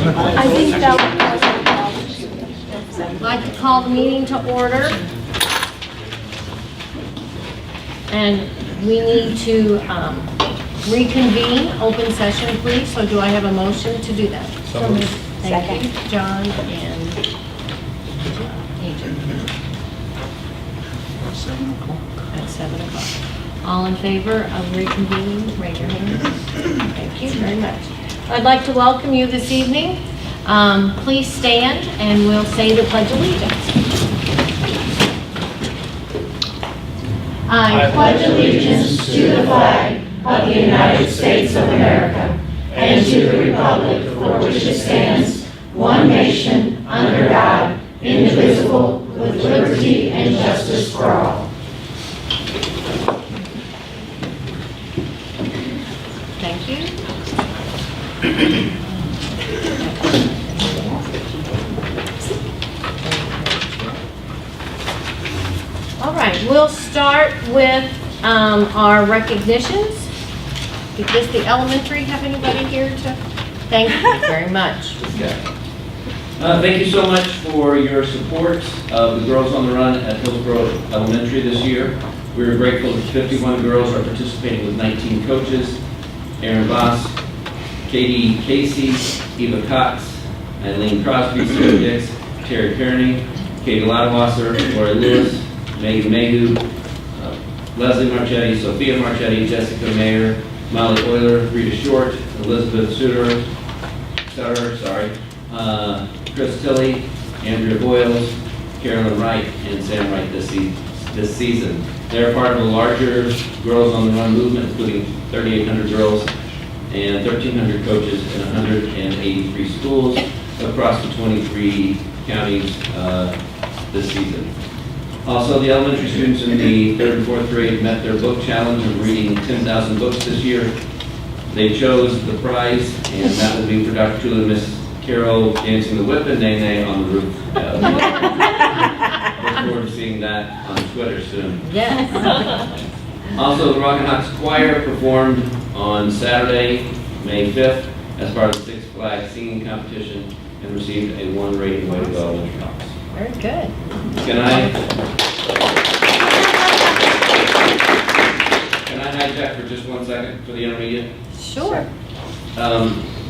I think that I'd like to call the meeting to order. And we need to reconvene open session, please. So do I have a motion to do that? So moved. Thank you, John and Agent. At 7 o'clock. All in favor of reconvening, raise your hand. Thank you very much. I'd like to welcome you this evening. Please stand and we'll say the Pledge of Allegiance. I pledge allegiance to the flag of the United States of America and to the republic for which it stands, one nation, under God, indivisible, with liberty and justice for all. Thank you. All right, we'll start with our recognitions. Does the elementary have anybody here to? Thank you very much. Thank you so much for your support of the Girls on the Run at Hillsborough Elementary this year. We're grateful that 51 girls are participating with 19 coaches. Aaron Voss, Katie Casey, Eva Cox, Eileen Crosby, Sarah Dix, Terry Kearney, Katie Loudwasser, Lori Lewis, Megan Mayhew, Leslie Marchetti, Sophia Marchetti, Jessica Mayer, Molly Euler, Rita Short, Elizabeth Sutter, Chris Tilley, Andrea Boyles, Carolyn Wright, and Sam Wright this season. They're part of a larger Girls on the Run movement, including 3,800 girls and 1,300 coaches in 183 schools across the 23 counties this season. Also, the elementary students in the 3rd and 4th grade met their book challenge of reading 10,000 books this year. They chose the prize, and that will be for Dr. Tula and Miss Carol dancing the whip and nay-nay on the roof. Look forward to seeing that on Twitter soon. Yes. Also, the Rockin' Hawks Choir performed on Saturday, May 5th, as part of the Six Flags singing competition and received a 1 rating. Way to go, Elementary Hawks. Very good. Can I hijack for just 1 second for the intermediate? Sure.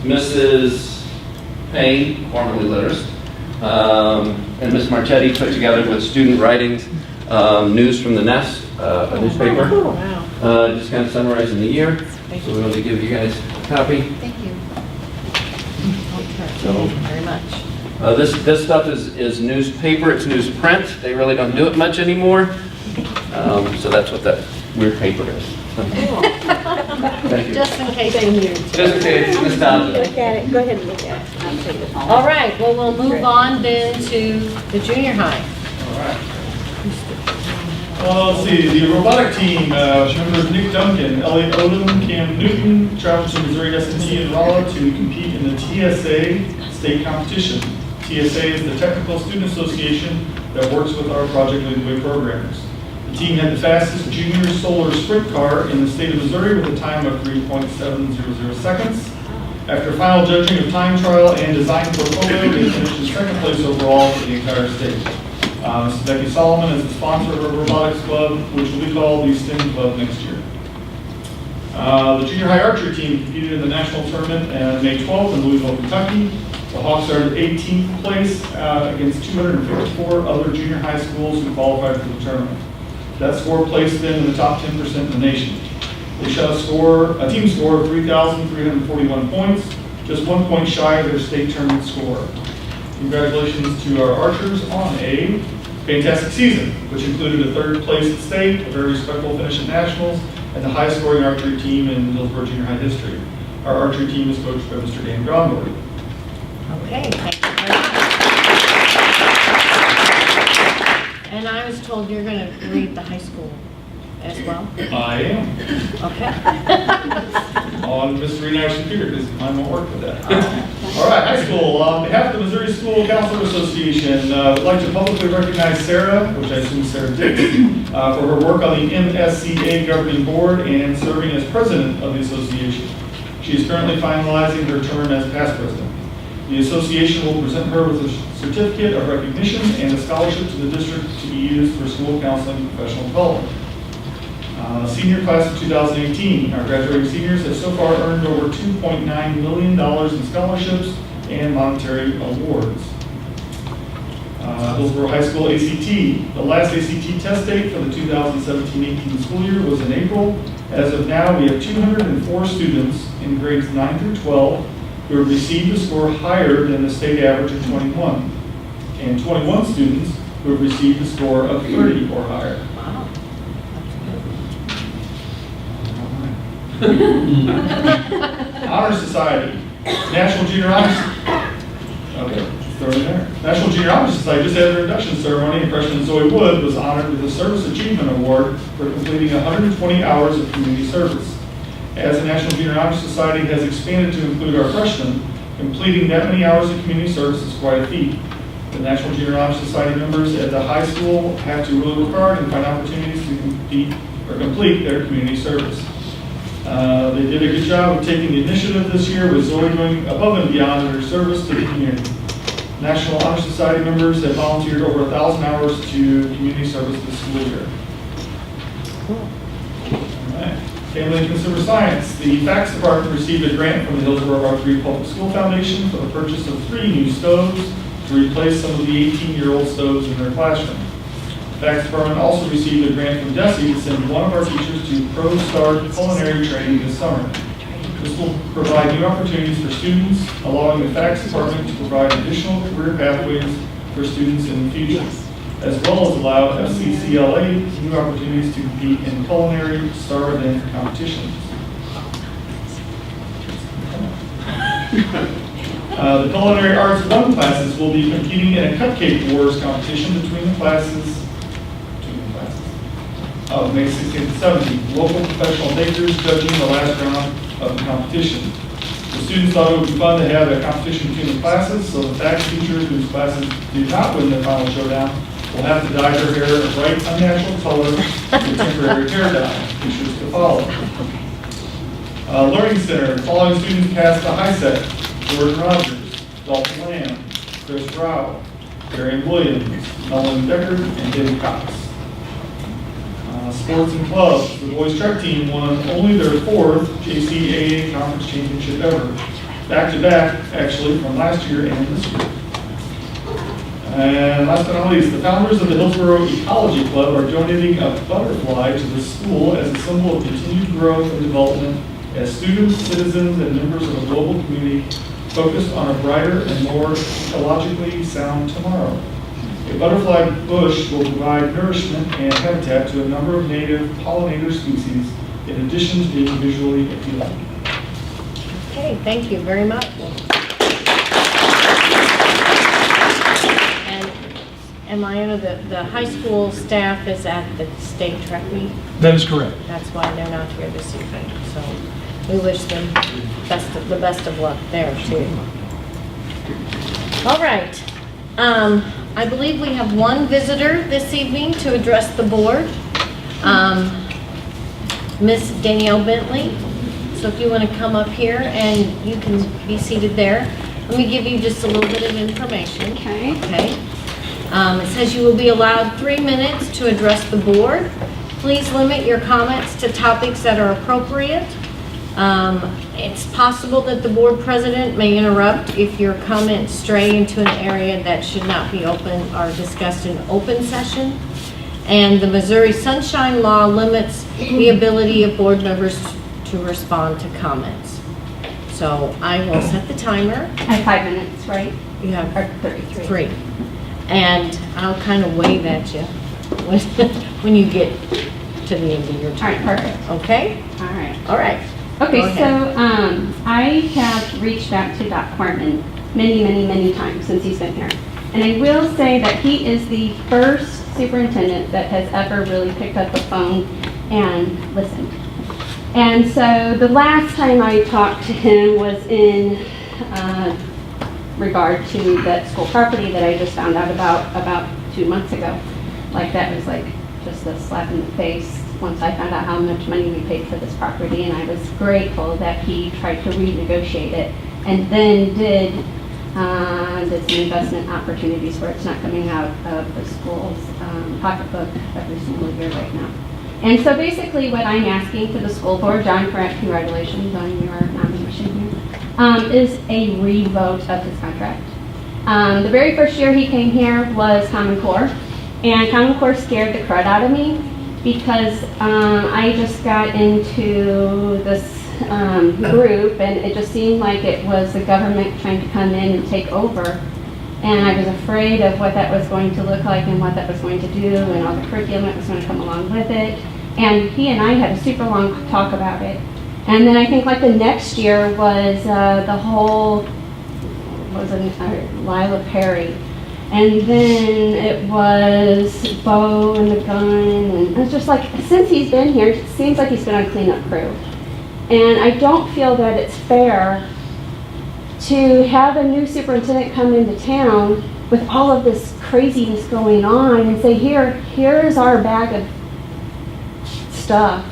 Mrs. Payne, formerly Litters, and Ms. Marchetti put together with student writings news from the Nest, a newspaper. Oh, wow. Just kind of summarizing the year. So we want to give you guys a copy. Thank you. Okay. So, Thank you very much. This stuff is newspaper. It's newsprint. They really don't do it much anymore. So that's what that weird paper is. Thank you. Just in case you knew. Just in case, nostalgia. Look at it. Go ahead and look at it. All right, well, we'll move on then to the junior high. All right. Let's see, the robotic team, members Nick Duncan, Elliot Odom, Cam Newton, traveled to Missouri S&T and Rolla to compete in the TSA state competition. TSA is the Technical Student Association that works with our Project Lead the Way programs. The team had the fastest junior solar sprint car in the state of Missouri with a time of 3.700 seconds. After final judging of time trial and design portfolio, they finished in second place overall for the entire state. Mrs. Becky Solomon is the sponsor of our robotics club, which will be called the STEM Club next year. The junior high archery team competed in the national tournament on May 12th in Louisville, Kentucky. The Hawks are in 18th place against 254 other junior high schools who qualified for the tournament. That score placed them in the top 10% in the nation. They shot a team score of 3,341 points, just 1 point shy of their state tournament score. Congratulations to our archers on a fantastic season, which included a 3rd place at state, a very respectable finish at nationals, and the highest scoring archery team in Hillsborough Junior High history. Our archery team is coached by Mr. Dan Gromberg. Okay, thank you very much. And I was told you're going to read the high school as well? I am. Okay. On Mr. Renation's computer, because I won't work with that. All right, high school. On behalf of the Missouri School Counselor Association, I'd like to publicly recognize Sarah, which I assume Sarah did, for her work on the MSCA governing board and serving as president of the association. She is currently finalizing her term as past president. The association will present her with a certificate of recognition and a scholarship to the district to be used for school counseling and professional development. Senior class of 2018, our graduating seniors have so far earned over $2.9 million in scholarships and monetary awards. Hillsborough High School ACT. The last ACT test date for the 2017-18 school year was in April. As of now, we have 204 students in grades 9 through 12 who have received a score higher than the state average of 21, and 21 students who have received a score of 30 or higher. Wow. Honor Society, National Junior Honor. Okay, throw it in there. National Junior Honor Society just had their induction ceremony, and freshman Zoe Wood was honored with the Service Achievement Award for completing 120 hours of community service. As the National Junior Honor Society has expanded to include our freshmen, completing that many hours of community service is quite a feat. The National Junior Honor Society members at the high school have to really work hard and find opportunities to complete their community service. They did a good job of taking the initiative this year, with Zoe going above and beyond in her service to the community. National Honor Society members have volunteered over 1,000 hours to community service this school year. All right. Family and Consumer Science. The FACS Department received a grant from the Hillsborough Rock Public School Foundation for the purchase of 3 new stoves to replace some of the 18-year-old stoves in their classroom. The FACS Department also received a grant from DESE to send one of our teachers to Pro-Start culinary training this summer. This will provide new opportunities for students, allowing the FACS Department to provide additional career pathways for students in the future, as well as allow FCCLA new opportunities to compete in culinary star event competitions. The Culinary Arts 1 classes will be competing in a Cupcake Wars competition between the classes of May 16th and 17th. Local professional bakers judging the last round of the competition. The students thought it would be fun to have a competition between the classes, so the FACS teachers whose classes did not win the final showdown will have to dye their hair a bright, unnatural color with temporary hair dye. Pictures to follow. Learning Center, the following students passed the high set: Jordan Rogers, Dalton Lamb, Chris Rao, Darian Williams, Nolan Decker, and David Cox. Sports and clubs, the boys track team won only their 4th JCAA conference championship ever. Back-to-back, actually, from last year and this year. And last but not least, the founders of the Hillsborough Ecology Club are donating a butterfly to the school as a symbol of continued growth and development as students, citizens, and members of a global community focused on a brighter and more ecologically sound tomorrow. A butterfly bush will provide nourishment and habitat to a number of native pollinator species, in addition to being visually appealing. Okay, thank you very much. And am I under the high school staff is at the state track meet? That is correct. That's why they're not here this evening. So we wish them the best of luck there too. All right. I believe we have one visitor this evening to address the board, Miss Danielle Bentley. So if you want to come up here and you can be seated there. Let me give you just a little bit of information. Okay. Okay. It says you will be allowed 3 minutes to address the board. Please limit your comments to topics that are appropriate. It's possible that the board president may interrupt if your comments stray into an area that should not be open or discussed in open session. And the Missouri Sunshine Law limits the ability of board members to respond to comments. So I will set the timer. I have 5 minutes, right? You have Or 33. 3. And I'll kind of wave at you when you get to the end of your All right, time. perfect. Okay? All right. All right. Okay, Go so ahead. I have reached out to Doc Hartman many times since he's been here. And I will say that he is the first superintendent that has ever really picked up the phone and listened. And so the last time I talked to him was in regard to that school property that I just found out about 2 months ago. Like that was like just a slap in the face once I found out how much money we paid for this property, and I was grateful that he tried to renegotiate it and then did Did some investment opportunities where it's not coming out of the school's pocketbook every single year right now. And so basically what I'm asking for the school board, John, congratulations on your nomination here, is a revote of his contract. The very first year he came here was Common Core, and Common Core scared the crud out of me because I just got into this group, and it just seemed like it was the government trying to come in and take over. And I was afraid of what that was going to look like and what that was going to do and all the curriculum that was going to come along with it. And he and I had a super long talk about it. And then I think like the next year was the whole, Lila Perry. And then it was Bo and the gun. And it's just like, since he's been here, it seems like he's been on cleanup crew. And I don't feel that it's fair to have a new superintendent come into town with all of this craziness going on and say, here's our bag of stuff,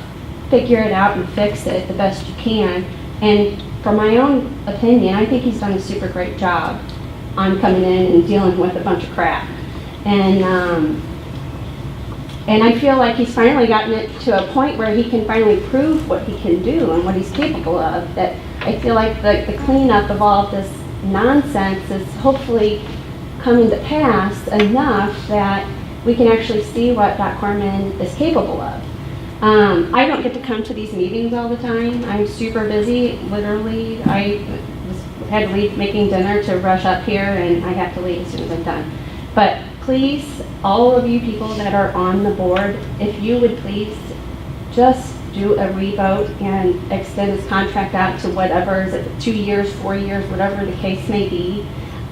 figure it out and fix it the best you can. And from my own opinion, I think he's done a super great job on coming in and dealing with a bunch of crap. And I feel like he's finally gotten it to a point where he can finally prove what he can do and what he's capable of. That I feel like the cleanup of all of this nonsense is hopefully coming to pass enough that we can actually see what Doc Corman is capable of. I don't get to come to these meetings all the time. I'm super busy, literally. I had to leave making dinner to rush up here, and I have to leave as soon as I'm done. But please, all of you people that are on the board, if you would please just do a revote and extend his contract out to whatever, is it 2 years, 4 years, whatever the case may be.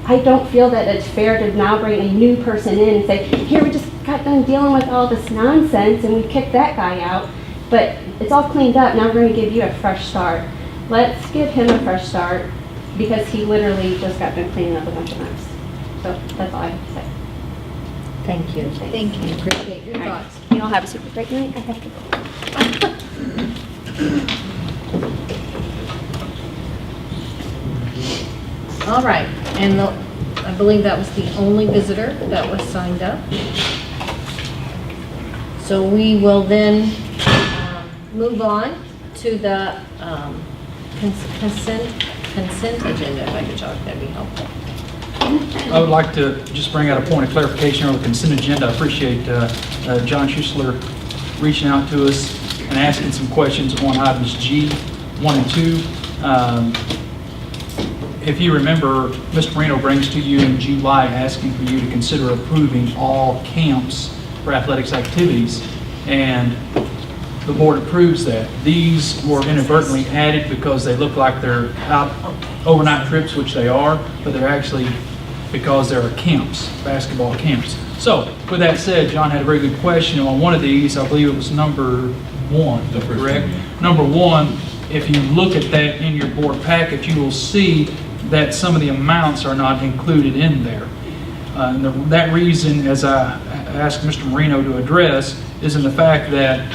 I don't feel that it's fair to now bring a new person in and say, here, we just got done dealing with all this nonsense and we kicked that guy out, but it's all cleaned up, now we're going to give you a fresh start. Let's give him a fresh start because he literally just got done cleaning up a bunch of mess. So that's all I have to say. Thank you. Thank you. Appreciate your thoughts. You all have a super great night. I have to go. All right, and I believe that was the only visitor that was signed up. So we will then move on to the consent agenda. If I could talk, that'd be helpful. I would like to just bring out a point of clarification on the consent agenda. I appreciate John Schuessler reaching out to us and asking some questions on items G, 1 and 2. If you remember, Mr. Marino brings to you in July asking for you to consider approving all camps for athletics activities, and the board approves that. These were inadvertently added because they look like they're out overnight trips, which they are, but they're actually because there are camps, basketball camps. So, with that said, John had a very good question on one of these. I believe it was number 1, correct? Number 1, if you look at that in your board packet, you will see that some of the amounts are not included in there. And that reason, as I asked Mr. Marino to address, is in the fact that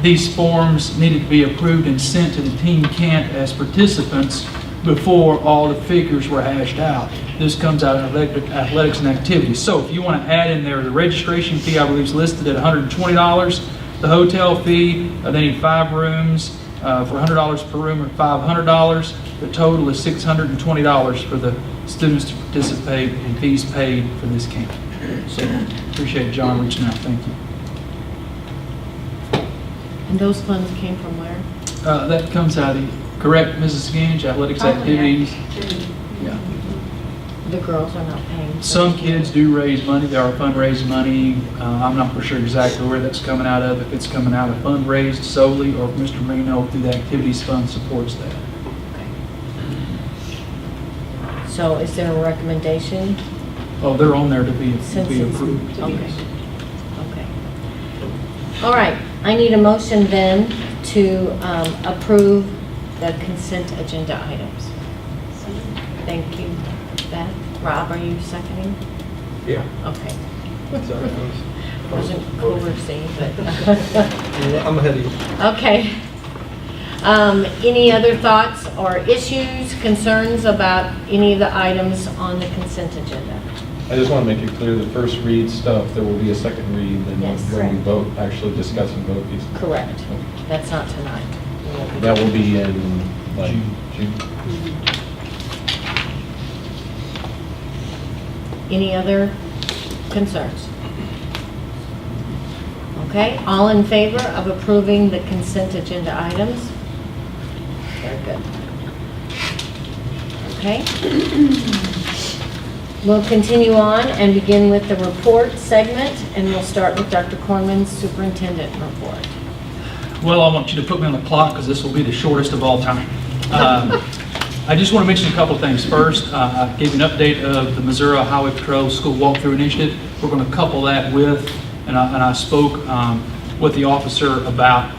these forms needed to be approved and sent to the team camp as participants before all the figures were hashed out. This comes out of athletics and activities. So if you want to add in there, the registration fee, I believe, is listed at $120. The hotel fee, they need 5 rooms for $100 per room, or $500. The total is $620 for the students to participate and fees paid for this camp. So appreciate John reaching out. Thank you. And those funds came from where? That comes out of, correct, Mrs. Skinge, athletics activities. Yeah. The girls are not paying. Some kids do raise money. There are fundraising money. I'm not for sure exactly where that's coming out of. If it's coming out of fundraised solely, or if Mr. Marino through the activities fund supports that. So is there a recommendation? Oh, they're on there to be Since it's- approved. Okay. Okay. All right, I need a motion then to approve the consent agenda items. Thank you, Beth. Rob, are you seconding? Yeah. Okay. Sorry, Wasn't coercing, but. I'm ahead of you. Okay. Any other thoughts or issues, concerns about any of the items on the consent agenda? I just want to make it clear, the first read stuff, there will be a second read, and Yes. when we vote, actually discussing both these. Correct. That's not tonight. That will be in, like, June. Any other concerns? Okay, all in favor of approving the consent agenda items? Very good. Okay. We'll continue on and begin with the report segment, and we'll start with Dr. Corman's superintendent report. Well, I want you to put me on the clock because this will be the shortest of all time. I just want to mention a couple of things. First, I gave you an update of the Missouri Highway Patrol School Walkthrough Initiative. We're going to couple that with, and I spoke with the officer about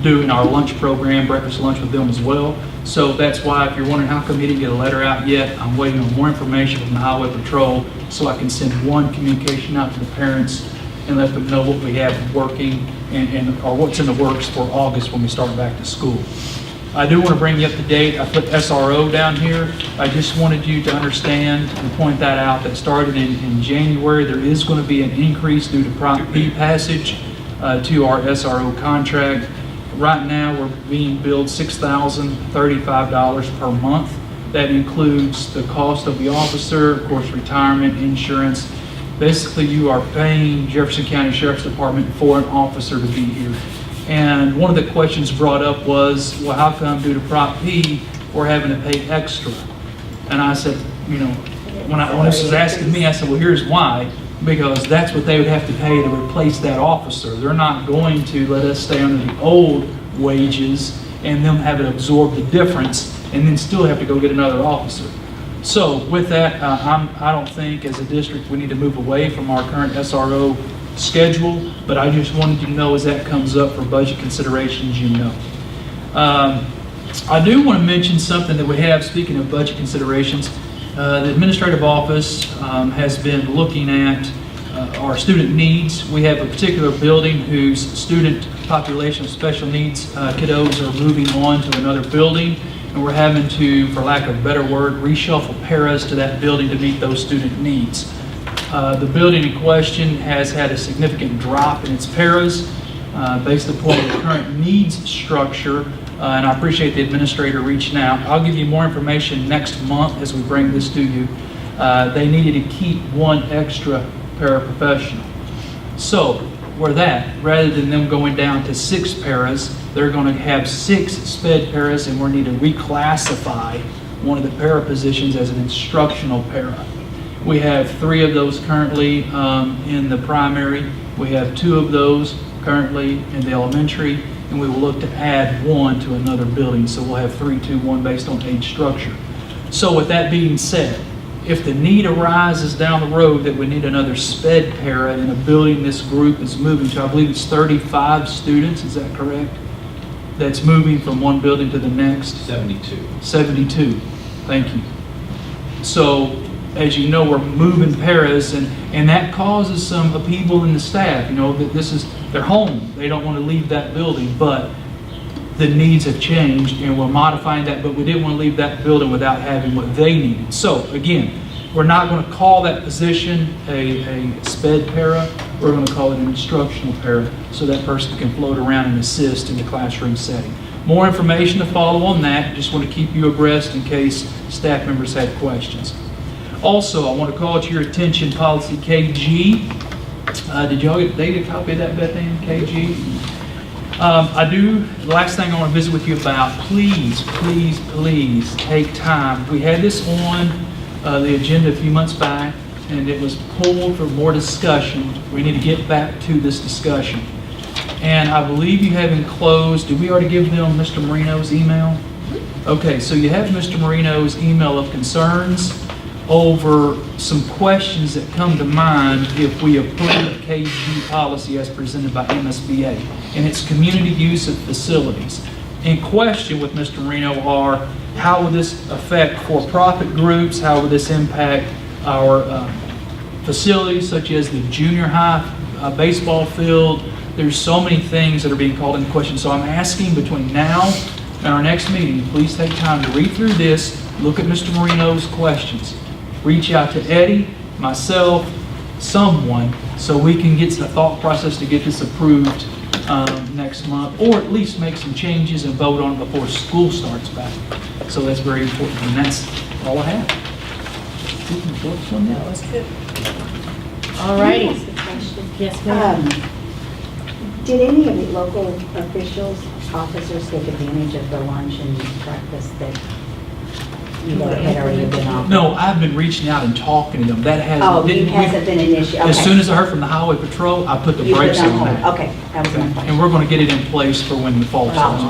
doing our lunch program, breakfast lunch with them as well. So that's why, if you're wondering how come you didn't get a letter out yet, I'm waiting on more information from the Highway Patrol so I can send one communication out to the parents and let them know what we have working or what's in the works for August when we start back to school. I do want to bring you up to date. I put SRO down here. I just wanted you to understand and point that out, that started in January, there is going to be an increase due to Prop B passage to our SRO contract. Right now, we're being billed $6,035 per month. That includes the cost of the officer, of course, retirement, insurance. Basically, you are paying Jefferson County Sheriff's Department for an officer to be here. And one of the questions brought up was, well, how come due to Prop P, we're having to pay extra? And I said, you know, when this was asking me, I said, well, here's why. Because that's what they would have to pay to replace that officer. They're not going to let us stay under the old wages and them have it absorb the difference and then still have to go get another officer. So with that, I don't think as a district we need to move away from our current SRO schedule, but I just wanted you to know as that comes up for budget considerations, you know. I do want to mention something that we have, speaking of budget considerations. The administrative office has been looking at our student needs. We have a particular building whose student population of special needs kiddos are moving on to another building, and we're having to, for lack of a better word, reshuffle paras to that building to meet those student needs. The building in question has had a significant drop in its paras based upon the current needs structure, and I appreciate the administrator reaching out. I'll give you more information next month as we bring this to you. They needed to keep one extra paraprofessional. So, where that, rather than them going down to 6 paras, they're going to have 6 sped paras, and we're need to reclassify one of the para positions as an instructional para. We have 3 of those currently in the primary. We have 2 of those currently in the elementary, and we will look to add 1 to another building. So we'll have 3, 2, 1 based on age structure. So with that being said, if the need arises down the road that we need another sped para in a building this group is moving to, I believe it's 35 students, is that correct? That's moving from one building to the next? 72. 72, thank you. So, as you know, we're moving paras, and that causes some upheaval in the staff. You know, that this is their home. They don't want to leave that building, but the needs have changed, and we're modifying that, but we didn't want to leave that building without having what they needed. So, again, we're not going to call that position a sped para. We're going to call it an instructional para, so that person can float around and assist in the classroom setting. More information to follow on that. Just want to keep you abreast in case staff members had questions. Also, I want to call to your attention policy KG. Did y'all get a copy of that, Beth Ann? KG? The last thing I want to visit with you about, please take time. We had this on the agenda a few months back, and it was pulled for more discussion. We need to get back to this discussion. And I believe you have enclosed, did we already give them Mr. Marino's email? Okay, so you have Mr. Marino's email of concerns over some questions that come to mind if we approve KG policy as presented by MSBA, and it's community use of facilities. In question with Mr. Marino are, how will this affect for-profit groups? How will this impact our facilities such as the junior high baseball field? There's so many things that are being called into question. So I'm asking between now in our next meeting, please take time to read through this, look at Mr. Marino's questions. Reach out to Eddie, myself, someone, so we can get the thought process to get this approved next month, or at least make some changes and vote on it before school starts back. So that's very important, and that's all I have. That was good. All righty. Yes, ma'am. Did any of the local officials, officers take advantage of the lunch and breakfast that you know had already been offered? No, I've been reaching out and talking to them. That hasn't. Oh, it hasn't been an issue? As Okay. soon as I heard from the Highway Patrol, I put the You put brakes it on that. hold. Okay, that was my question. And we're going to get it in place for when the fall starts.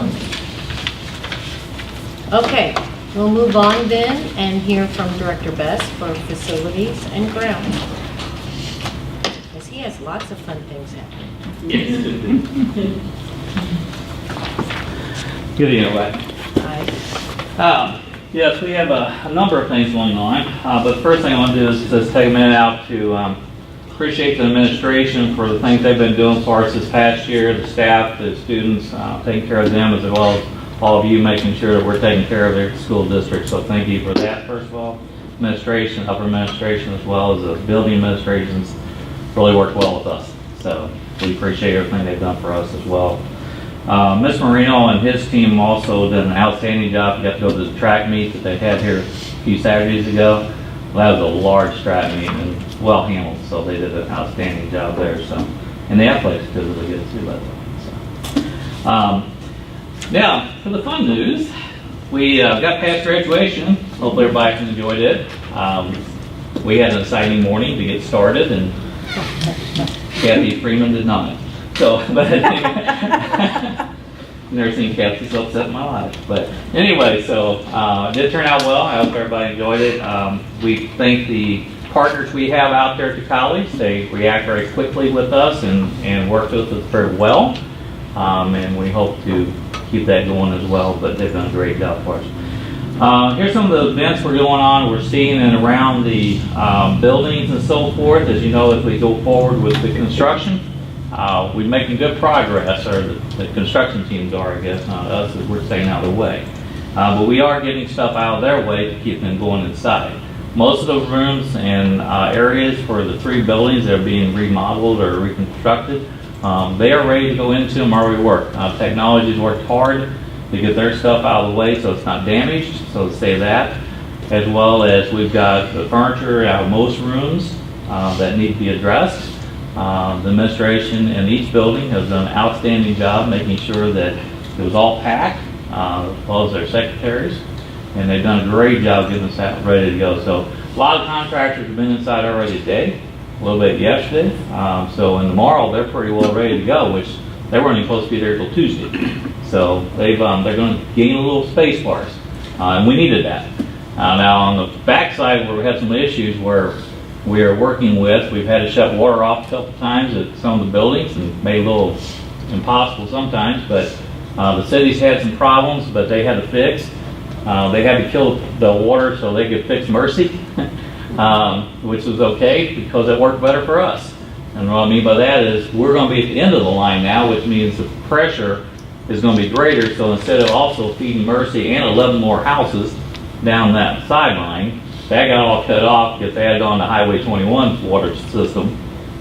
Okay, we'll move on then and hear from Director Best for facilities and grounds. Because he has lots of fun things happening. Good evening, Wes. Hi. Yes, we have a number of things going on, but the first thing I want to do is just take a minute out to appreciate the administration for the things they've been doing for us this past year, the staff, the students, taking care of them, as well as all of you making sure that we're taking care of their school district. So thank you for that, first of all. Administration, upper administration, as well as the building administrations really worked well with us. So we appreciate everything they've done for us as well. Ms. Marino and his team also did an outstanding job. You got to go to the track meet that they had here a few Saturdays ago. Well, that was a large track meet and well handled, so they did an outstanding job there. So, and the athletics did really good too, by the way. So, now for the fun news, we got past graduation. Hopefully everybody enjoyed it. We had an exciting morning to get started, and Kathy Freeman did not. So, but never seen Kathy so upset in my life. But anyway, so it did turn out well. I hope everybody enjoyed it. We thank the partners we have out there at the college. They react very quickly with us and work with us very well. And we hope to keep that going as well. But they've done a great job for us. Here's some of the events we're going on. We're seeing and around the buildings and so forth. As you know, as we go forward with the construction. We're making good progress, or the construction teams are, I guess, not us, as we're staying out of the way. But we are getting stuff out of their way to keep them going inside. Most of the rooms and areas for the 3 buildings that are being remodeled or reconstructed, they are ready to go into them where we work. Technology's worked hard to get their stuff out of the way so it's not damaged, so to say that. As well as we've got the furniture out of most rooms that need to be addressed. The administration in each building has done an outstanding job making sure that it was all packed, as well as their secretaries, and they've done a great job getting us out ready to go. So a lot of contractors have been inside already today, a little bit yesterday, so and tomorrow they're pretty well ready to go, which they weren't even supposed to be there till Tuesday. So they're going to gain a little space for us, and we needed that. Now on the back side where we had some issues where we are working with, we've had to shut water off a couple times at some of the buildings and made it a little impossible sometimes, but the city's had some problems, but they had to fix. They had to kill the water so they could fix Mercy, which was okay because it worked better for us. And what I mean by that is we're going to be at the end of the line now, which means the pressure is going to be greater. So instead of also feeding Mercy and 11 more houses down that sideline, that got all cut off because they had gone to Highway 21's water system.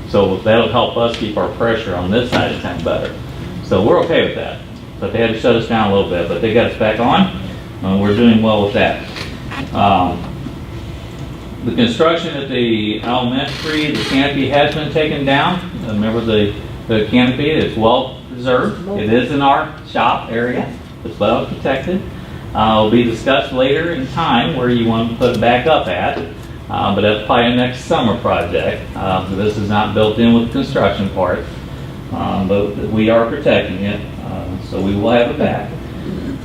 So that'll help us keep our pressure on this side of town better. So we're okay with that. But they had to shut us down a little bit, but they got us back on, and we're doing well with that. The construction at the elementary, the canopy has been taken down. Remember the canopy, it's well preserved. It is in our shop area. It's well protected. Will be discussed later in time where you want to put it back up at, but that's probably a next summer project. So this is not built in with the construction part, but we are protecting it, so we will have it back.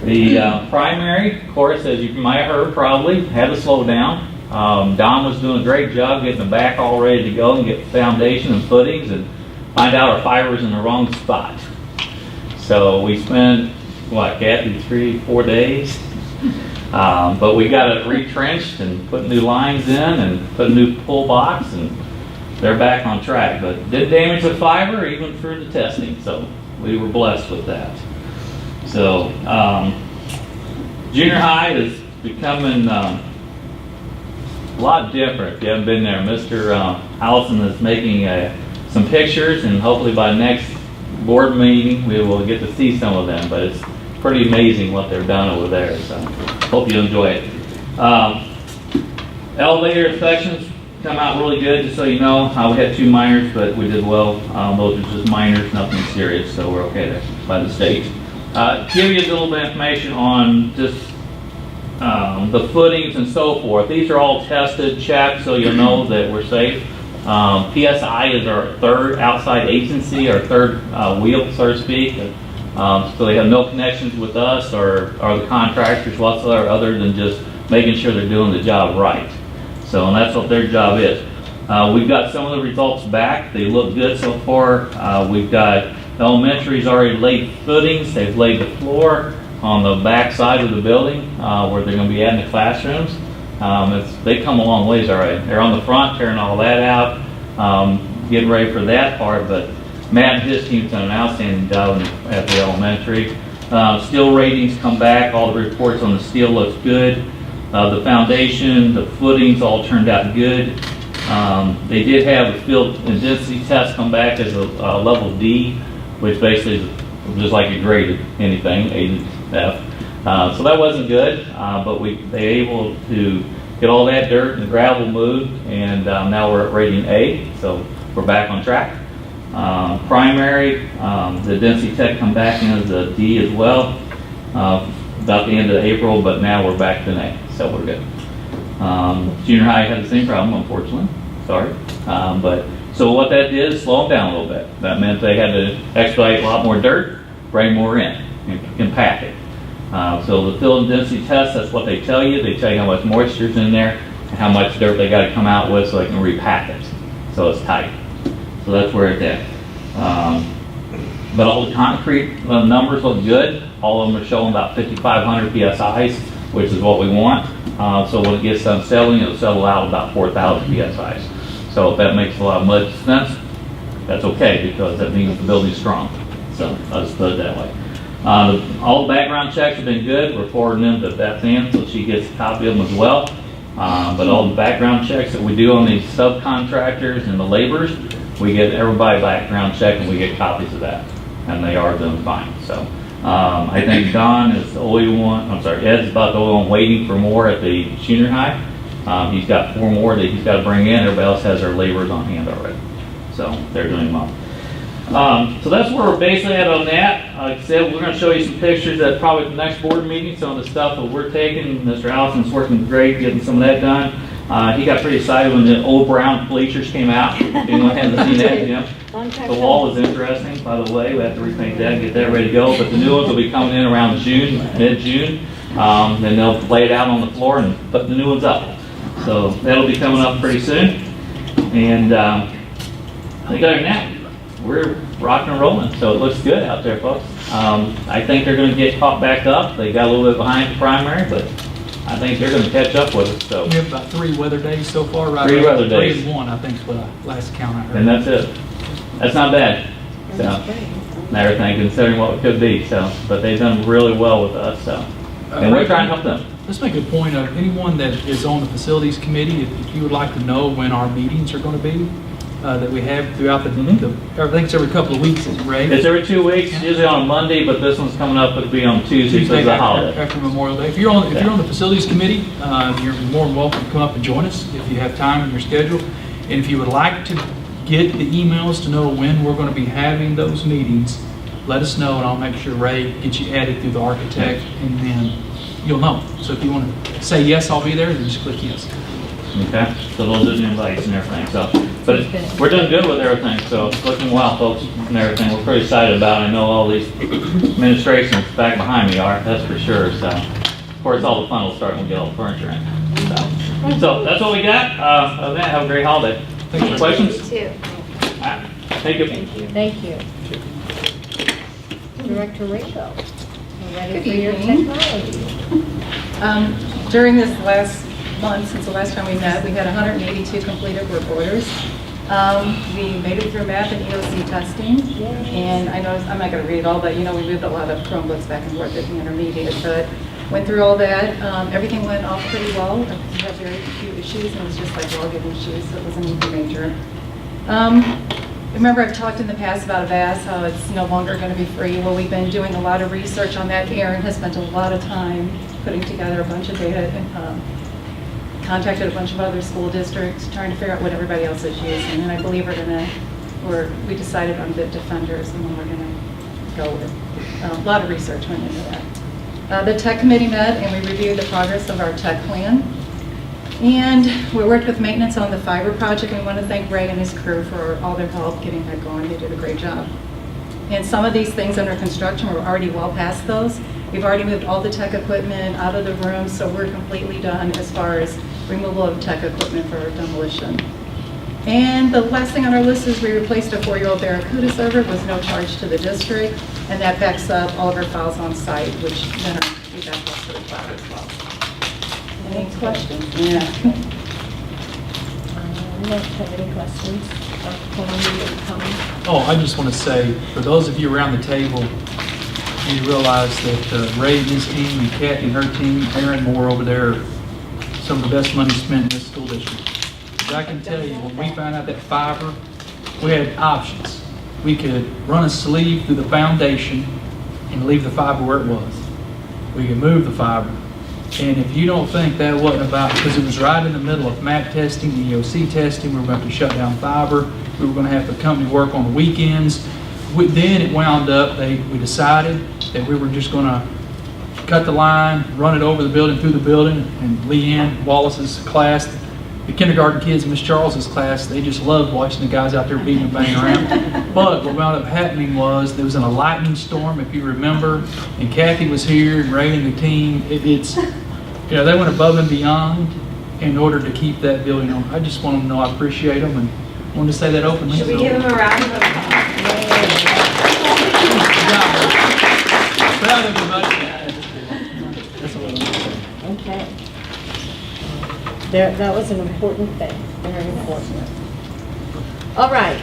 The primary, of course, as you might have heard probably, had to slow down. Don was doing a great job getting the back all ready to go and get foundation and footings and find out our fiber's in the wrong spot. So we spent, what, Kathy, 3-4 days? But we got it retrenched and put new lines in and put a new pull box, and they're back on track. But didn't damage the fiber even through the testing, so we were blessed with that. So Junior high is becoming a lot different. If you haven't been there, Mr. Allison is making some pictures, and hopefully by next board meeting we will get to see some of them. But it's pretty amazing what they've done over there. So hope you enjoy it. Elevator inspections come out really good. Just so you know, we had 2 minors, but we did well. Those are just minors, nothing serious, so we're okay there by the state. Give you a little bit of information on just the footings and so forth. These are all tested, checked, so you'll know that we're safe. PSI is our third outside agency, our third wheel, so to speak. So they have no connections with us or the contractors whatsoever, other than just making sure they're doing the job right. So, and that's what their job is. We've got some of the results back. They look good so far. We've got elementary's already laid footings. They've laid the floor on the back side of the building where they're going to be adding the classrooms. They come a long ways already. They're on the front tearing all that out, getting ready for that part. But Matt and his team's done an outstanding job at the elementary. Steel ratings come back. All the reports on the steel looks good. The foundation, the footings all turned out good. They did have a field and density test come back as a level D, which basically is just like a graded anything, A to F. So that wasn't good, but they were able to get all that dirt and the gravel moved, and now we're at rating A, so we're back on track. Primary, the density tech come back in as a D as well, about the end of April, but now we're back to an A, so we're good. Junior high had the same problem, unfortunately. Sorry. But so what that did is slow them down a little bit. That meant they had to expedite a lot more dirt, bring more in, and pack it. So the fill and density test, that's what they tell you. They tell you how much moisture is in there and how much dirt they got to come out with so they can repack it. So it's tight. So that's where it's at. But all the concrete numbers look good. All of them are showing about 5,500 PSIs, which is what we want. So when it gets done settling, it'll settle out about 4,000 PSIs. So if that makes a lot of much sense, that's okay, because that means the building's strong. So I'll just put it that way. All the background checks have been good. We're forwarding them to Beth Ann so she gets a copy of them as well. But all the background checks that we do on these subcontractors and the laborers, we get everybody background check and we get copies of that. And they are doing fine. So I think Don is the only one, Ed's about the only one waiting for more at the junior high. He's got 4 more that he's got to bring in. Everybody else has their laborers on hand already. So they're doing well. So that's where we're basically at on that. Like I said, we're going to show you some pictures at probably the next board meeting, some of the stuff that we're taking. Mr. Allison's working great getting some of that done. He got pretty excited when the old brown bleachers came out. Anyone hasn't seen that, you know? The wall is interesting, by the way. We have to repaint that and get that ready to go. But the new ones will be coming in around June, mid-June. Then they'll lay it out on the floor and put the new ones up. So that'll be coming up pretty soon. And I think other than that, we're rocking and rolling. So it looks good out there, folks. I think they're going to get caught back up. They got a little bit behind the primary, but I think they're going to catch up with us. So We have about 3 weather days so far, right? 3 weather days. 3 and 1, I think, is what last count I heard. And that's it. That's not bad. So, and everything, considering what it could be. So, but they've done really well with us. So, and we're trying to help them. Let's make a point of anyone that is on the facilities committee, if you would like to know when our meetings are going to be, that we have throughout the, I think it's every couple of weeks, isn't it, Ray? It's every 2 weeks, usually on a Monday, but this one's coming up, it'll be on Tuesday, so it's a holiday. After Memorial Day. If you're on the facilities committee, you're more than welcome to come up and join us if you have time in your schedule. And if you would like to get the emails to know when we're going to be having those meetings, let us know, and I'll make sure Ray gets you added through the architect, and then you'll know. So if you want to say yes, I'll be there, then just click yes. Okay, so those are the invites and everything, so, but we're doing good with everything, so it's looking well, folks, and everything. We're pretty excited about it. I know all these administrations back behind me are, that's for sure, so. Of course, all the fun will start when we get all the furniture in. So that's what we got. Other than that, have a great holiday. Any questions? You too. Thank you. Thank you. Director Rachel, we're ready Good for your evening. technology. During this last month, since the last time we met, we had 182 completed work orders. We made it through math and EOC testing, and I know I'm not going to read it all, but you know we moved a lot of Chromebooks back and forth at the intermediate. But Went through all that. Everything went off pretty well. We had very few issues, and it was just like login issues, so it wasn't anything major. Remember, I've talked in the past about Avast, how it's no longer going to be free. Well, we've been doing a lot of research on that. Aaron has spent a lot of time putting together a bunch of data and contacted a bunch of other school districts, trying to figure out what everybody else is using. And I believe we decided on Bit Defenders, and then we're going to go with a lot of research went into that. The tech committee met, and we reviewed the progress of our tech plan. And we worked with maintenance on the fiber project. We want to thank Ray and his crew for all their help getting that going. They did a great job. And some of these things under construction, we're already well past those. We've already moved all the tech equipment out of the room, so we're completely done as far as removal of tech equipment for demolition. And the last thing on our list is we replaced a 4-year-old Barracuda server with no charge to the district, and that backs up all of our files on site, which then we back up to the cloud as well. Any questions? I don't have any questions. Oh, I just want to say, for those of you around the table, you realize that Ray and his team, and Kathy and her team, Aaron Moore over there, are some of the best money spent in this school district. But I can tell you, when we found out that fiber, we had options. We could run a sleeve through the foundation and leave the fiber where it was. We could move the fiber. And if you don't think that wasn't about, because it was right in the middle of MAP testing, EOC testing, we were about to shut down fiber, we were going to have the company work on the weekends. Then it wound up, we decided that we were just going to cut the line, run it over the building, through the building, and Leanne Wallace's class, the kindergarten kids in Miss Charles's class, they just loved watching the guys out there beating and banging around. But what wound up happening was, there was a lightning storm, if you remember, and Kathy was here, and Ray and the team. They went above and beyond in order to keep that building on. I just want them to know I appreciate them, and wanted to say that openly. Should we give them a round of applause? Proud of everybody. That's all I want to say. Okay. That was an important thing, very important. All right.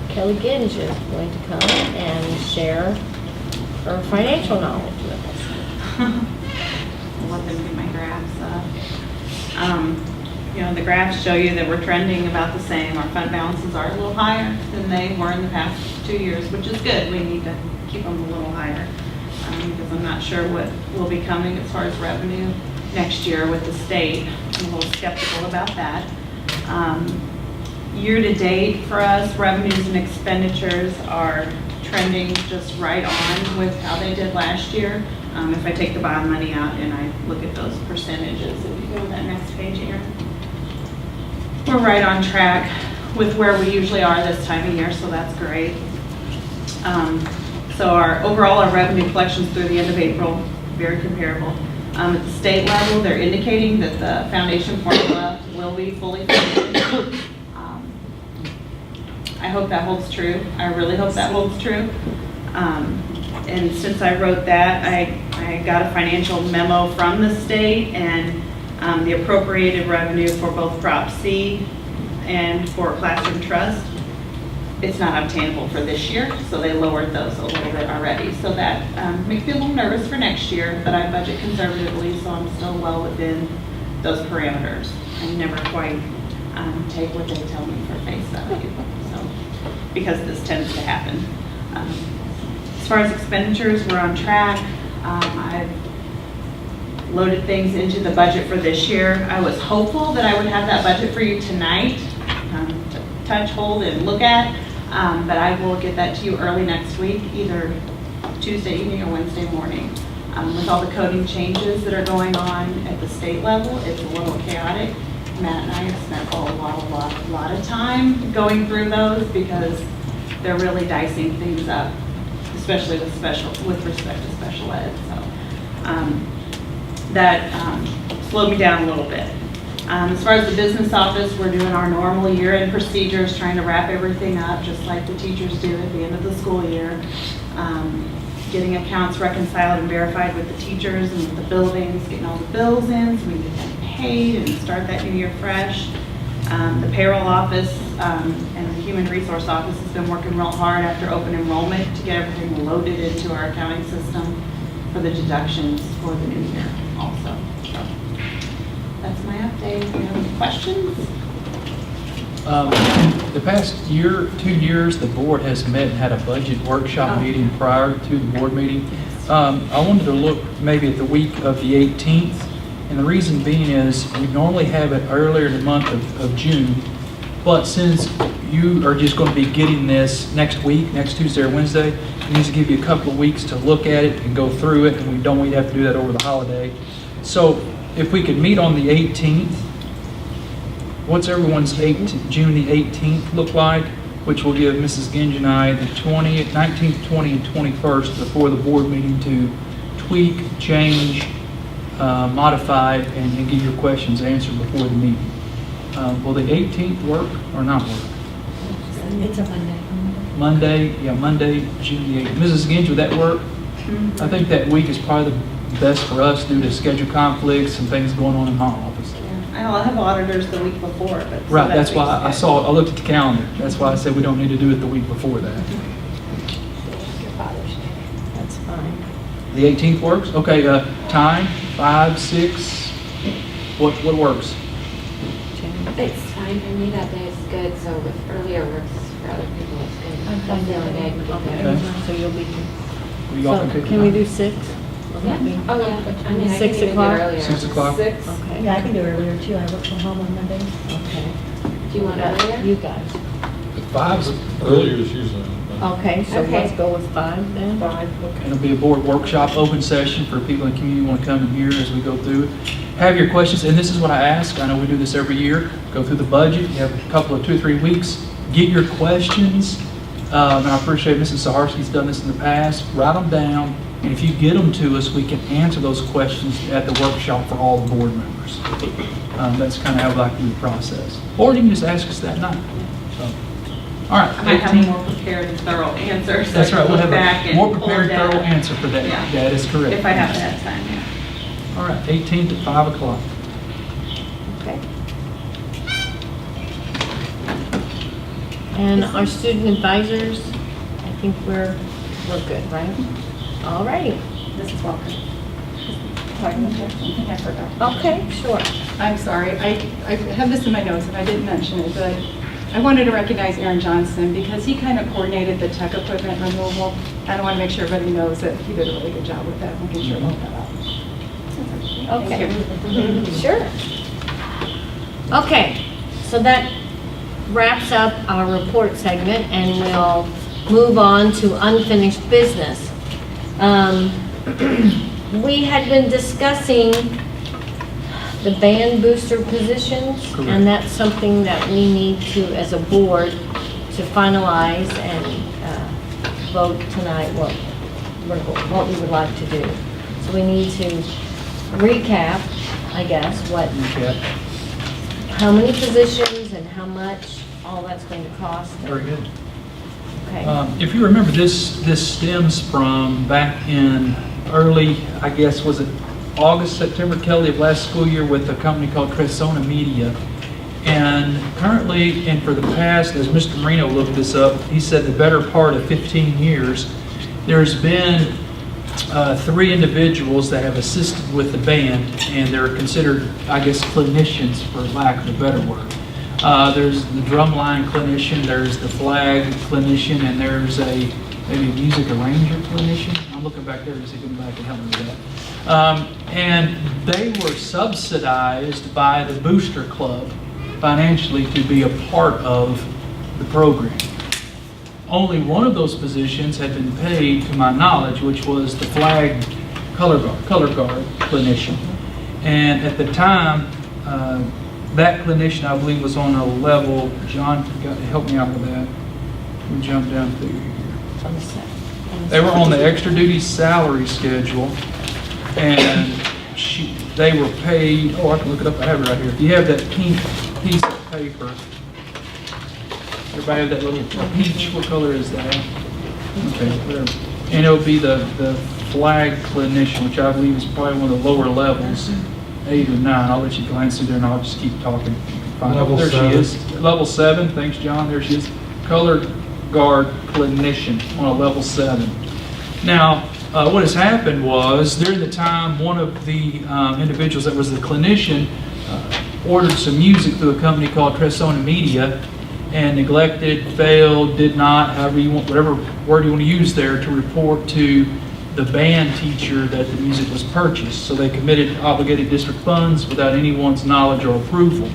Kelly Ginge is going to come and share her financial knowledge with us. Let them get my graphs up. The graphs show you that we're trending about the same. Our fund balances are a little higher than they were in the past 2 years, which is good. We need to keep them a little higher because I'm not sure what will be coming as far as revenue next year with the state. I'm a little skeptical about that. Year to date for us, revenues and expenditures are trending just right on with how they did last year. If I take the bond money out and I look at those percentages, if you go to that next page here, we're right on track with where we usually are this time of year, so that's great. So our revenue collections through the end of April, very comparable. At the state level, they're indicating that the foundation formula will be fully funded. I hope that holds true. I really hope that holds true. And since I wrote that, I got a financial memo from the state, and the appropriated revenue for both Prop C and for Classroom Trust, it's not obtainable for this year, so they lowered those a little bit already. So that makes me a little nervous for next year, but I budget conservatively, so I'm still well within those parameters. I never quite take what they tell me for face value, so because this tends to happen. As far as expenditures, we're on track. I've loaded things into the budget for this year. I was hopeful that I would have that budget for you tonight to touch, hold, and look at, but I will get that to you early next week, either Tuesday evening or Wednesday morning. With all the coding changes that are going on at the state level, it's a little chaotic. Matt and I have spent a lot of time going through those because they're really dicing things up, especially with respect to special ed. So that slowed me down a little bit. As far as the business office, we're doing our normal year-end procedures, trying to wrap everything up just like the teachers do at the end of the school year. Getting accounts reconciled and verified with the teachers and with the buildings, getting all the bills in so we can get them paid and start that new year fresh. The payroll office and the human resource office has been working real hard after open enrollment to get everything loaded into our accounting system. for the deductions for the new year also. So that's my update. If you have any questions? The past year, 2 years, the board has met and had a budget workshop meeting prior to the board meeting. I wanted to look maybe at the week of the 18th, and the reason being is we normally have it earlier in the month of June, but since you are just going to be getting this next week, next Tuesday or Wednesday, it needs to give you a couple of weeks to look at it and go through it, and we'd have to do that over the holiday. So if we could meet on the 18th, what's everyone's June the 18th look like? Which will give Mrs. Ginge and I the 20th, 19th, 20th, and 21st before the board meeting to tweak, change, modify, and get your questions answered before the meeting. Will the 18th work or not work? It's a Monday. Monday, June the 8th. Mrs. Ginge, would that work? I think that week is probably the best for us due to schedule conflicts and things going on in my office. I'll have auditors the week before, but. Right, that's why I looked at the calendar. That's why I said we don't need to do it the week before that. That's fine. The 18th works? Okay, time, 5, 6, what works? It's fine for me, that day is good, so if earlier works for other people, it's good. I'm fine That's the only day I can do Okay. it. So you'll be, What do y'all think? can we do 6? Will that be- Oh, yeah, I mean, I 6 can even do o'clock? earlier. 6 o'clock? Okay. Yeah, I can do earlier too. I work from home on Mondays. Okay. Do you want earlier? You guys. 5's Earlier is usually. Okay, so Okay. let's go with 5 then? 5, okay. It'll be a board workshop, open session for people in the community who want to come and hear as we go through it. Have your questions, and this is what I ask. I know we do this every year. Go through the budget. You have a couple of 2 or 3 weeks. Get your questions. And I appreciate Mrs. Saharsky's done this in the past. Write them down, and if you get them to us, we can answer those questions at the workshop for all the board members. That's kind of how we like to do the process. Or you can just ask us that night. So, all right. I might have 18. a more prepared and thorough answer, so I That's right. can We'll look have back a and more pull prepared, data. thorough answer for that. Yeah. That is correct. If I have to have time, yeah. All right, 18th at 5 o'clock. Okay. And our student advisors, I think we're good, right? All right. Mrs. Walker. Pardon me, I think I forgot. Okay, sure. I'm sorry, I have this in my notes and I didn't mention it, but I wanted to recognize Aaron Johnson because he kind of coordinated the tech equipment removal. And I want to make sure everybody knows that he did a really good job with that, making sure about that out. Okay. Thank you. Sure. Okay, so that wraps up our report segment, and we'll move on to unfinished business. We had been discussing the band booster positions, Correct. and that's something that we need to, as a board, to finalize and vote tonight what we would like to do. So we need to recap, I guess, Recap. how many positions and how much all that's going to cost. Very good. Okay. If you remember, this stems from back in early, I guess, was it August, September, Kelly, of last school year with a company called Tresona Media. And currently, and for the past, as Mr. Marino looked this up, he said the better part of 15 years, there's been 3 individuals that have assisted with the band, and they're considered, I guess, clinicians, for lack of a better word. There's the drumline clinician, there's the flag clinician, and there's maybe a music arranger clinician. I'm looking back there to see if anybody can help me with that. And they were subsidized by the Booster Club financially to be a part of the program. Only one of those positions had been paid, to my knowledge, which was the flag color guard clinician. And at the time, that clinician, I believe, was on a level, John, help me out with that. Let me jump down through here. They were on the extra duty salary schedule, and they were paid, oh, I can look it up, I have it right here. If you have that pink piece of paper, everybody have that little peach, what color is that? Okay, whatever. And it'll be the flag clinician, which I believe is probably one of the lower levels, 8 or 9. I'll let you glance through there and I'll just keep talking. Level There 7. she is. Level 7, thanks John, there she is. Color guard clinician on a level 7. Now, what has happened was, during the time, one of the individuals that was the clinician ordered some music through a company called Tresona Media, and neglected, failed, did not, however you want, whatever word you want to use there, to report to the band teacher that the music was purchased. So they committed obligated district funds without anyone's knowledge or approval.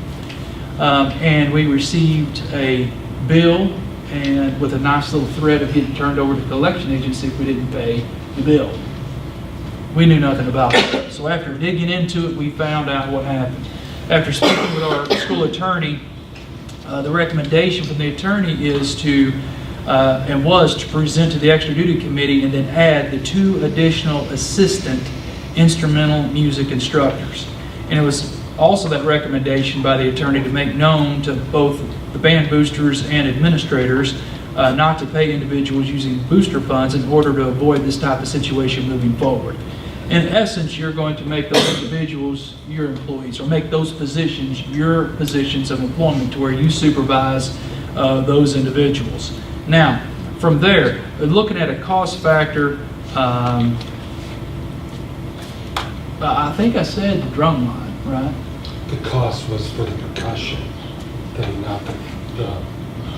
And we received a bill, and with a nice little threat of getting turned over to the collection agency if we didn't pay the bill. We knew nothing about it. So after digging into it, we found out what happened. After speaking with our school attorney, the recommendation from the attorney is to, and was to present to the extra duty committee and then add the 2 additional assistant instrumental music instructors. And it was also that recommendation by the attorney to make known to both the band boosters and administrators not to pay individuals using booster funds in order to avoid this type of situation moving forward. In essence, you're going to make those individuals your employees, or make those positions your positions of employment to where you supervise those individuals. Now, from there, looking at a cost factor, I think I said the drum line, right? The cost was for the percussion thing, not the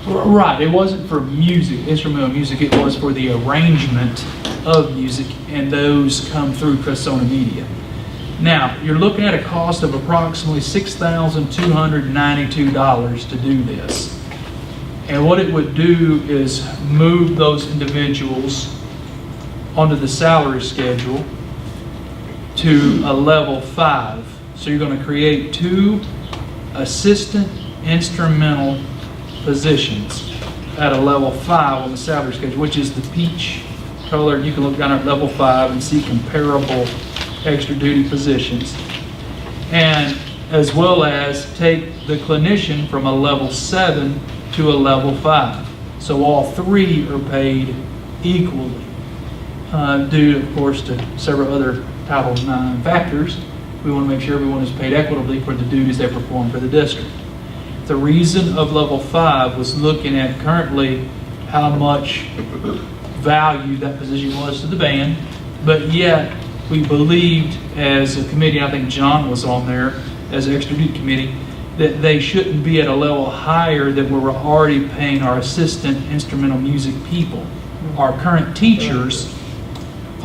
Right, it wasn't for music, instrumental music, it was for the arrangement of music, and those come through Tresona Media. Now, you're looking at a cost of approximately $6,292 to do this. And what it would do is move those individuals onto the salary schedule to a level 5. So you're going to create 2 assistant instrumental positions at a level 5 on the salary schedule, which is the peach color. You can look down at level 5 and see comparable extra duty positions, and as well as take the clinician from a level 7 to a level 5. So all 3 are paid equally, due, of course, to several other Title IX factors. We want to make sure everyone is paid equitably for the duties they perform for the district. The reason of level 5 was looking at currently how much value that position was to the band, but yet we believed as a committee, I think John was on there as extra duty committee, that they shouldn't be at a level higher than where we're already paying our assistant instrumental music people. Our current teachers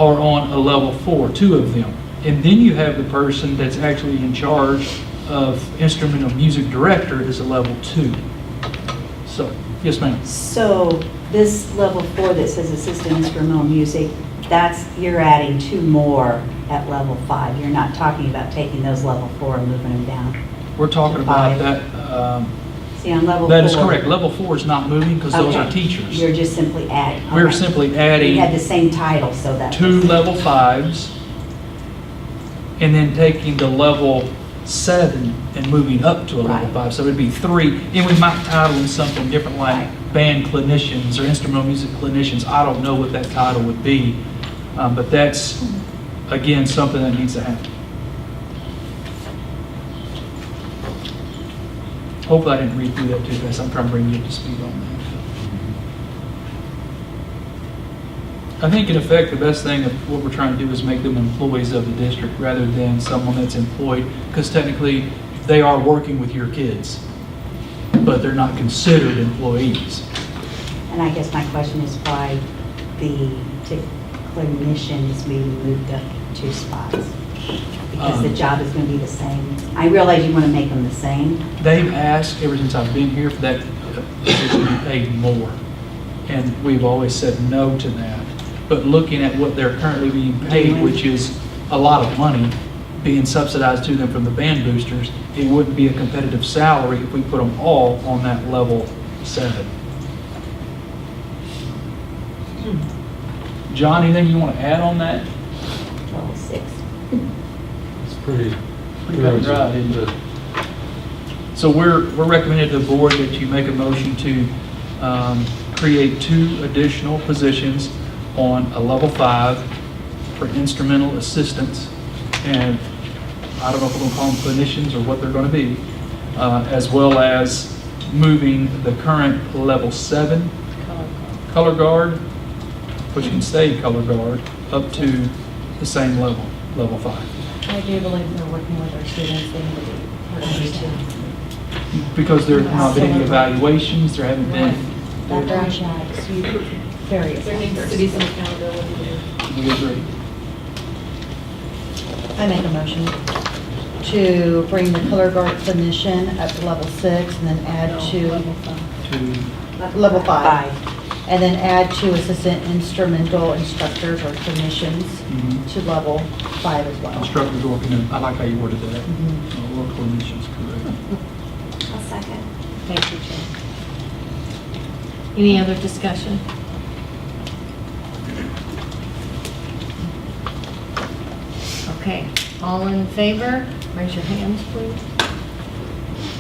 are on a level 4, 2 of them. And then you have the person that's actually in charge of instrumental music director is a level 2. So, yes ma'am. So this level 4 that says assistant instrumental music, that's, you're adding 2 more at level 5. You're not talking about taking those level 4 and moving them down. We're talking to about 5. that. See, on level 4. That is correct. Level 4 is not moving because those are Okay. teachers. You're just simply adding. We're Okay. simply You adding had the same title, so that. 2 level 5s and then taking the level 7 and moving up to a level Right. 5. So it'd be 3. And we might title them something different like band clinicians or instrumental music clinicians. I don't know what that title would be. But that's, again, something that needs to happen. Hopefully I didn't read through that too fast. I'm trying to bring you up to speed on that. I think in effect the best thing of what we're trying to do is make them employees of the district rather than someone that's employed, because technically they are working with your kids, but they're not considered employees. And I guess my question is why the clinician is being moved up 2 spots? Because the job is going to be the same. I realize you want to make them the same. They've asked ever since I've been here for that position to be paid more, and we've always said no to that. But looking at what they're currently being paid, which is a lot of money being subsidized to them from the band boosters, it wouldn't be a competitive salary if we put them all on that level 7. John, anything you want to add on that? Level 6. It's pretty Pretty cut and dry, isn't it? So we're recommending to the board that you make a motion to create 2 additional positions on a level 5 for instrumental assistants, and I don't know if we're going to call them clinicians or what they're going to be, as well as moving the current level 7 color guard which can stay color guard, up to the same level, level 5. I do believe we're working with our students in the part of it too. Because there have not been any evaluations, there haven't been, Background checks, various. There needs to be some accountability there. we agree. I make a motion to bring the color guard clinician up to level 6 and then add to level 5. And then add 2 assistant instrumental instructors or clinicians Mhm. to level 5 as well. Instructors working, I like how you worded that. Mhm. Work clinicians, correct. I'll second. Thank you, Jen. Any other discussion? Okay, all in favor, raise your hands, please.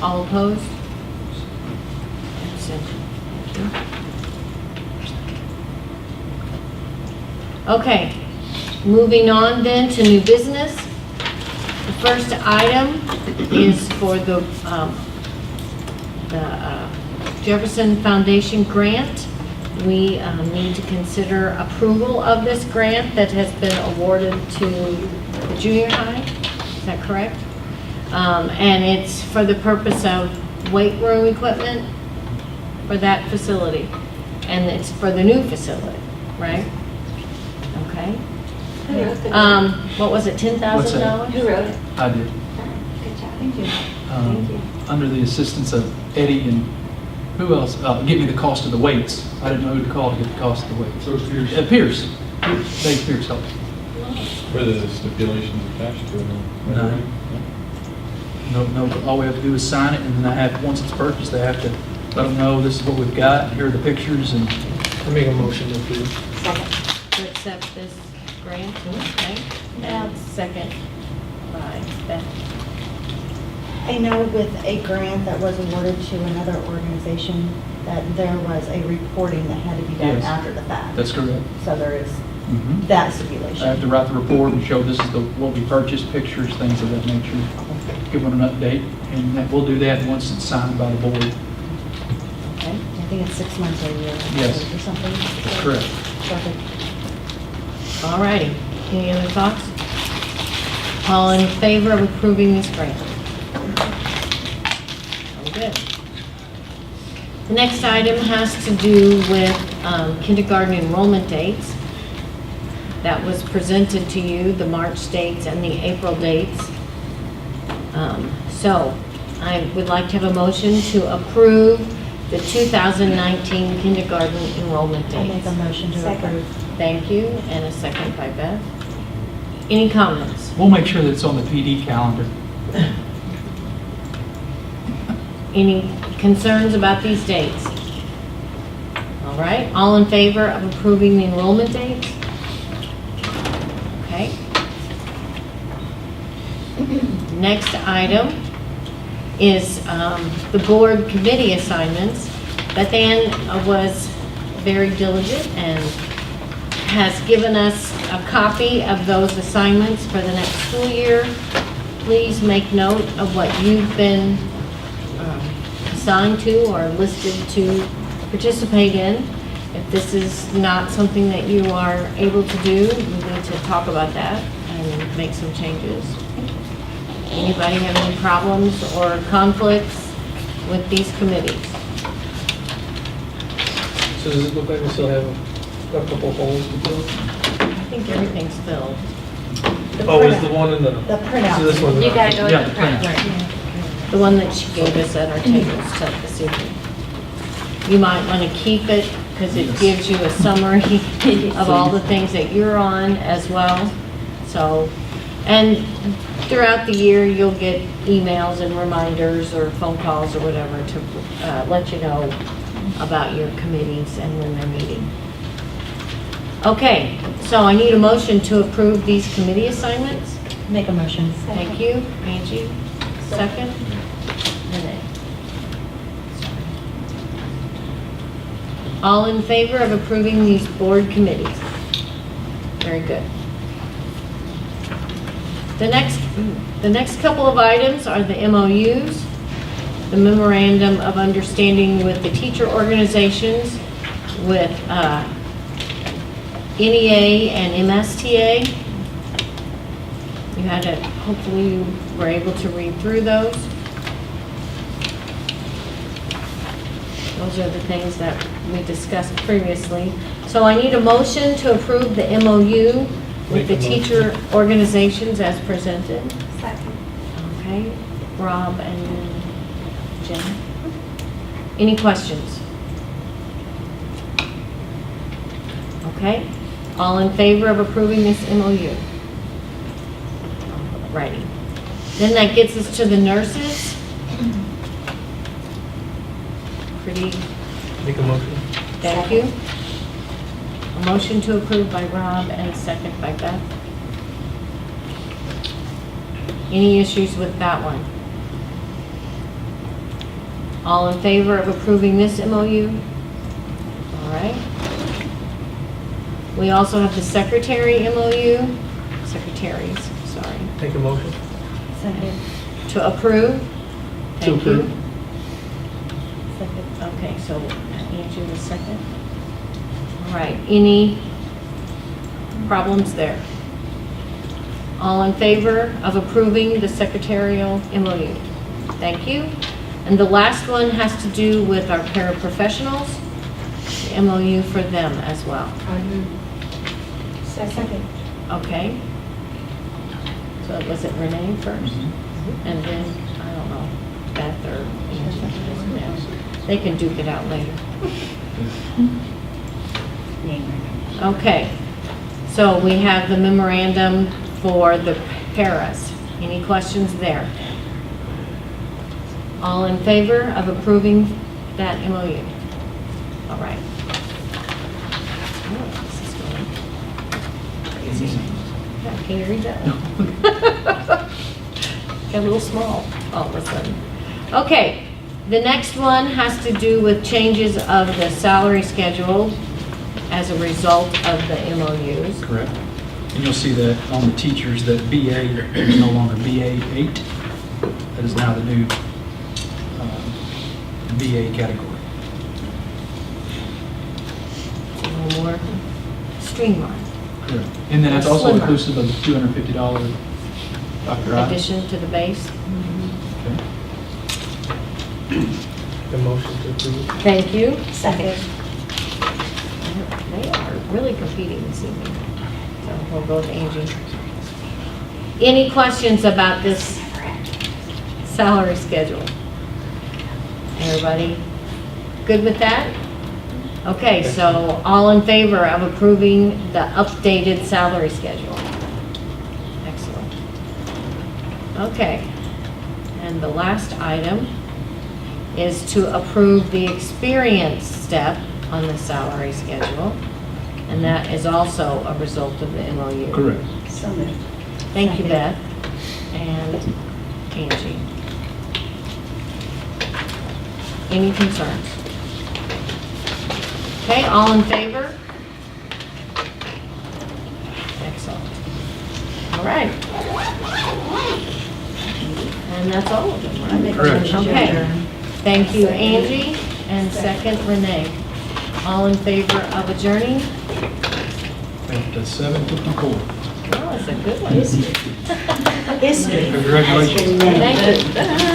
All opposed? Abstention. Thank you. Okay, moving on then to new business. The first item is for the Jefferson Foundation grant. We need to consider approval of this grant that has been awarded to the junior high. Is that correct? And it's for the purpose of weight room equipment for that facility. And it's for the new facility, right? Okay. Who wrote the What was it, $10,000? Who wrote it? I did. Good job. Thank you. Um, Thank you. Under the assistance of Eddie and who else, give me the cost of the weights. I didn't know who to call to get the cost of the weights. So Pierce. Pierce. Dave Pierce helped. Were the stipulations attached to it? No, all we have to do is sign it, and then once it's purchased, they have to let them know this is what we've got, here are the pictures, and I make a motion to approve. To accept this grant, okay? And second by Beth. I know with a grant that was awarded to another organization that there was a reporting that had to be done Yes. after the fact. that's correct. So there is Mhm. that I have stipulation. to write the report and show this is what we purchased, pictures, things of that nature, give them an update, and we'll do that once it's signed by the board. Okay. I think it's 6 months or a year. Yes. Or something. Correct. Perfect. All righty. Any other thoughts? All in favor of approving this grant? Very good. The next item has to do with kindergarten enrollment dates. That was presented to you, the March dates and the April dates. So I would like to have a motion to approve the 2019 kindergarten enrollment I make dates. a motion to approve. Thank you, and a second by Beth. Any comments? We'll make sure that it's on the PD calendar. Any concerns about these dates? All right, all in favor of approving the enrollment dates? Okay. Next item is the board committee assignments. Beth Ann was very diligent and has given us a copy of those assignments for the next school year. Please make note of what you've been assigned to or listed to participate in. If this is not something that you are able to do, we need to talk about that and make some changes. Anybody have any problems or conflicts with these committees? So does it look like we still have a couple holes to fill? I think everything's filled. Oh, is the one in the? The printout. So this one? You gotta go Yeah, with the print. The one that she gave us at our tables this evening. You might want to keep it because it gives you a summary of all the things that you're on as well. So, and throughout the year, you'll get emails and reminders or phone calls or whatever to let you know about your committees and when they're meeting. Okay, so I need a motion to approve these committee assignments. Make a motion. Thank you, Angie. Second? Renee. All in favor of approving these board committees? Very good. The next couple of items are the MOUs, the Memorandum of Understanding with the teacher organizations, with NEA and MSTA. You had to, hopefully you were able to read through those. Those are the things that we discussed previously. So I need a motion to approve the MOU with the teacher organizations as presented. Second. Okay, Rob and Jen. Any questions? Okay, all in favor of approving this MOU? Righty. Then that gets us to the nurses. Pretty, Make a motion. thank you. A motion to approve by Rob and a second by Beth. Any issues with that one? All in favor of approving this MOU? All right. We also have the secretary MOU, secretaries, sorry, Make a motion. Second. to approve. Thank you. approve. Second, okay, so Angie was second. All right, any problems there? All in favor of approving the secretarial MOU? Thank you. And the last one has to do with our paraprofessionals, the MOU for them as well. Second. Okay. So was it Renee first? And then, I don't know, Beth or Angie, yeah. They can duke it out later. Okay, so we have the memorandum for the paras. Any questions there? All in favor of approving that MOU? All right. Oh, this is going crazy. Yeah, can you read that? Got a little small all of a sudden. Okay, the next one has to do with changes of the salary schedule as a result of the MOUs. Correct. And you'll see that on the teachers, that BA is no longer BA 8. That is now the new BA category. A little more streamlined. Correct. And then it's also Slimmer. inclusive of the $250 Dr. I. Addition to the base. Okay. The motion to approve. Thank you. Second. They are really competing this evening. So we'll go with Angie. Any questions about this salary schedule? Everybody good with that? Okay, so all in favor of approving the updated salary schedule? Excellent. Okay, and the last item is to approve the experience step on the salary schedule, and that is also a result of the MOU. Correct. So moved. Thank you, Beth and Angie. Any concerns? Okay, all in favor? Excellent. All right. And that's all of them, right? Correct. Okay. Thank you, Angie, and second, Renee. All in favor of adjourning? At 7:54. Oh, it's a good one. History. Congratulations. Thank you.